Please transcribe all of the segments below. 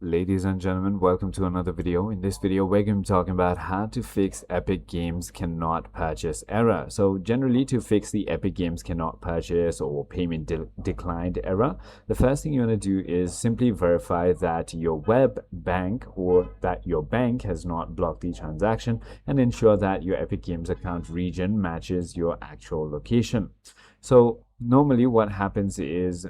Ladies and gentlemen, welcome to another video. In this video, we're going to be talking about how to fix Epic Games cannot purchase error. So generally, to fix the Epic Games cannot purchase or payment declined error, the first thing you want to do is simply verify that your web bank or that your bank has not blocked the transaction, and ensure that your Epic Games account region matches your actual location. So normally what happens is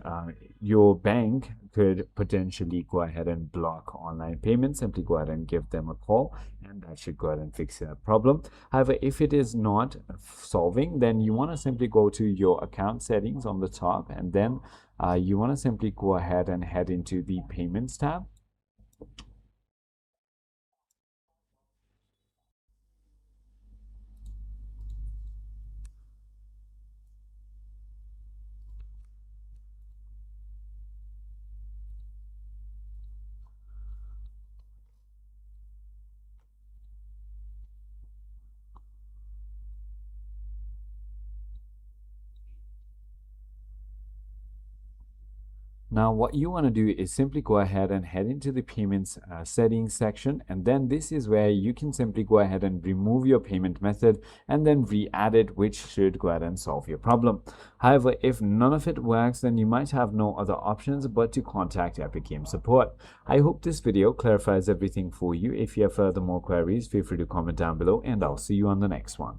your bank could potentially go ahead and block online payments. Simply go ahead and give them a call, and that should go ahead and fix that problem. However, if it is not solving, then you want to simply go to your account settings on the top, and then you want to simply go ahead and head into the payments tab. Now, what you want to do is simply go ahead and head into the payments settings section, and then this is where you can simply go ahead and remove your payment method and then re-add it, which should go ahead and solve your problem. However, if none of it works, then you might have no other options but to contact Epic Games support. I hope this video clarifies everything for you. If you have further more queries, feel free to comment down below, and I'll see you on the next one.